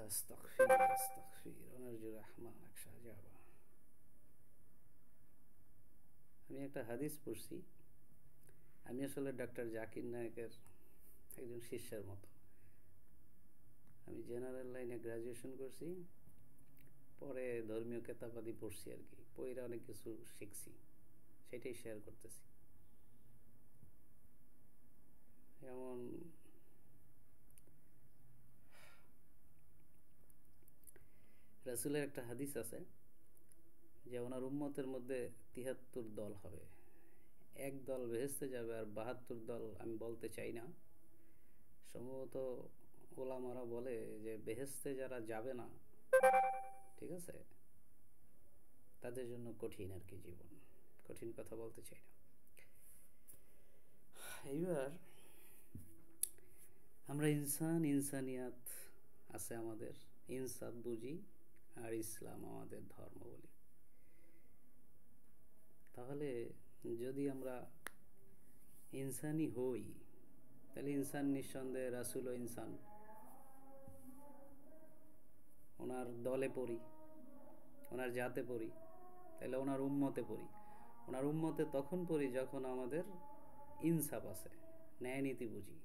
আস্তাগফির আস্তাগফির অনারজুর রহমান শাহজাবা। আমি একটা হাদিস পড়ছি। আমি আসলে ডাক্তার জাকির নায়েকের একজন শিষ্যের মতো। আমি জেনারেল লাইনে গ্রাজুয়েশন করছি, পরে ধর্মীয় কেতাবাদি পড়ছি আর কি, পড়ে অনেক কিছু শিখছি, সেটাই শেয়ার করতেছি। যেমন রাসূলের একটা হাদিস আছে যে ওনার উম্মতের মধ্যে ৭৩ দল হবে, এক দল বেহেশতে যাবে আর ৭২ দল আমি বলতে চাই না, সম্ভবত ওলামারা বলে যে বেহেশতে যারা যাবে না, ঠিক আছে, তাদের জন্য কঠিন আর কি জীবন, কঠিন কথা বলতে চাই না। এইবার আমরা ইনসানিয়াত আছে আমাদের, ইনসাফ বুঝি, আর ইসলাম আমাদের ধর্ম বলি। তাহলে যদি আমরা ইনসানি হই, তাহলে ইনসান নিঃসন্দেহে রাসূল ও ইনসান, ওনার দলে পড়ি, ওনার জাতে পড়ি, তাহলে ওনার উম্মতে পড়ি। ওনার উম্মতে তখন পড়ি যখন আমাদের ইনসাফ আছে, ন্যায় নীতি বুঝি,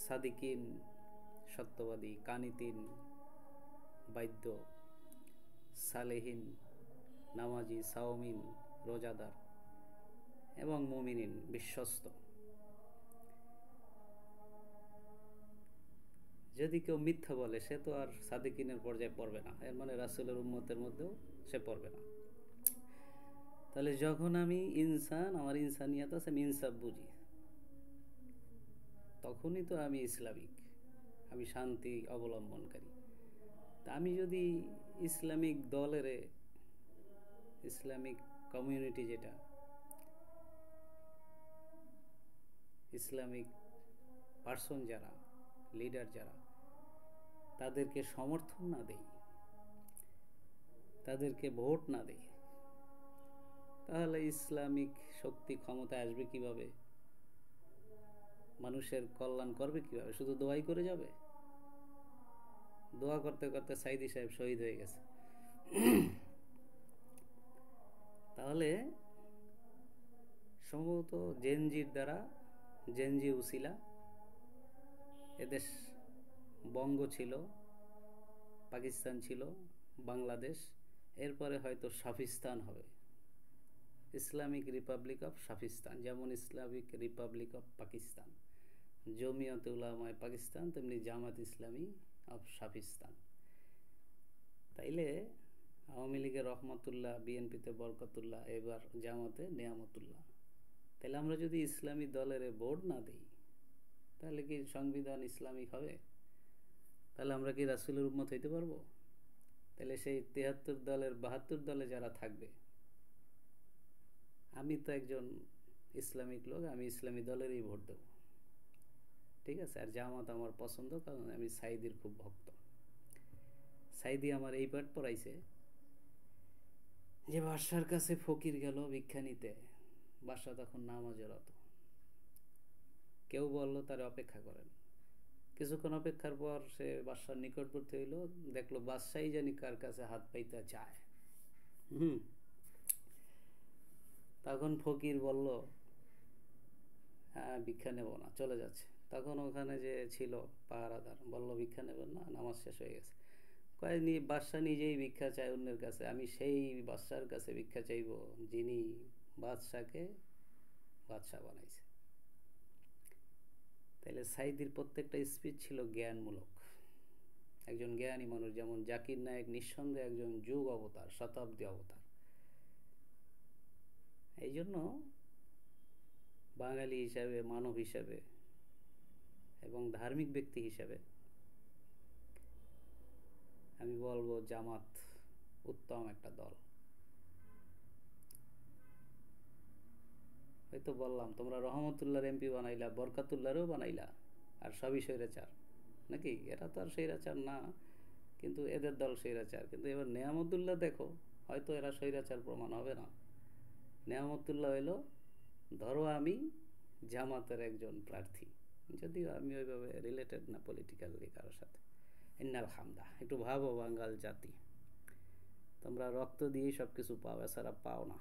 সাদিকিন সত্যবাদী, কানিতিন বাদ্য, সালেহিন নামাজি, সাওমিন রোজাদার, এবং মুমিনিন বিশ্বস্ত। যদি কেউ মিথ্যা বলে সে তো আর সাদিকিনের পর্যায়ে পড়বে না, এর মানে রাসূলের উম্মতের মধ্যেও সে পড়বে না। তাহলে যখন আমি ইনসান, আমার ইনসানিয়াত আছে, আমি ইনসাফ বুঝি, তখনই তো আমি ইসলামিক, আমি শান্তি অবলম্বনকারী। তা আমি যদি ইসলামিক দলের, ইসলামিক কমিউনিটি যেটা, ইসলামিক পার্সন যারা, লিডার যারা, তাদেরকে সমর্থন না দেই, তাদেরকে ভোট না দেই, তাহলে ইসলামিক শক্তি ক্ষমতায় আসবে কিভাবে? মানুষের কল্যাণ করবে কিভাবে? শুধু দোয়াই করে যাবে? দোয়া করতে করতে সাইদি সাহেব শহীদ হয়ে গেছে। তাহলে সম্ভবত জেনজির দ্বারা, জেনজি উসিলা, এদেশ বঙ্গ ছিল, পাকিস্তান ছিল, বাংলাদেশ, এরপরে হয়তো সাফিস্তান হবে, ইসলামিক রিপাবলিক অফ সাফিস্তান, যেমন ইসলামিক রিপাবলিক অফ পাকিস্তান, জমিয়তে উলামায়ে পাকিস্তান, তেমনি জামাত ইসলামী অফ সাফিস্তান। তাইলে আওয়ামী লীগের রহমতুল্লাহ, বিএনপিতে বরকতুল্লাহ, এবার জামাতে নেয়ামতুল্লাহ। তাহলে আমরা যদি ইসলামী দলের ভোট না দিই, তাহলে কি সংবিধান ইসলামিক হবে? তাহলে আমরা কি রাসূলের উম্মত হইতে পারবো? তাহলে সেই ৭৩ দলের ৭২ দলে যারা থাকবে, আমি তো একজন ইসলামিক লোক, আমি ইসলামী দলেরই ভোট দেব, ঠিক আছে। আর জামাত আমার পছন্দ, কারণ আমি সাইদির খুব ভক্ত। সাইদি আমার এই পাঠ পড়াইছে যে বাদশার কাছে ফকির গেল ভিক্ষা নিতে, বাদশা তখন নামাজে রত, কেউ বলল তার অপেক্ষা করেন। কিছুক্ষণ অপেক্ষার পর সে বাদশার নিকটবর্তী হইল, দেখলো বাদশাই জানি কার কাছে হাত পাইতে চায়। তখন ফকির বলল, হ্যাঁ ভিক্ষা নেব না, চলে যাচ্ছে। তখন ওখানে যে ছিল পাহারাদার বলল, ভিক্ষা নেবেন না, নামাজ শেষ হয়ে গেছে। কয় বাদশা নিজেই ভিক্ষা চায় অন্যের কাছে, আমি সেই বাদশার কাছে ভিক্ষা চাইব যিনি বাদশাকে বাদশা বানাইছে। তাইলে সাইদির প্রত্যেকটা স্পিচ ছিল জ্ঞানমূলক, একজন জ্ঞানী মানুষ। যেমন জাকির নায়েক নিঃসন্দেহে একজন যুগ অবতার, শতাব্দী অবতার। এই জন্য বাঙালি হিসাবে, মানব হিসাবে এবং ধার্মিক ব্যক্তি হিসাবে আমি বলবো জামাত উত্তম একটা দল। হয়তো বললাম তোমরা রহমতুল্লাহর এমপি বানাইলা, বরকাতুল্লাহরও বানাইলা, আর সবই স্বৈরাচার নাকি? এরা তো আর স্বৈরাচার না, কিন্তু এদের দল স্বৈরাচার। কিন্তু এবার নেয়ামতুল্লাহ দেখো, হয়তো এরা স্বৈরাচার প্রমাণ হবে না। নেয়ামতুল্লাহ হইল, ধরো আমি জামাতের একজন প্রার্থী, যদিও আমি ওইভাবে রিলেটেড না পলিটিক্যালি কারোর সাথে। ইন্নাল হামদা, একটু ভাবো বাঙাল জাতি, তোমরা রক্ত দিয়েই সব কিছু পাও, এছাড়া পাও না।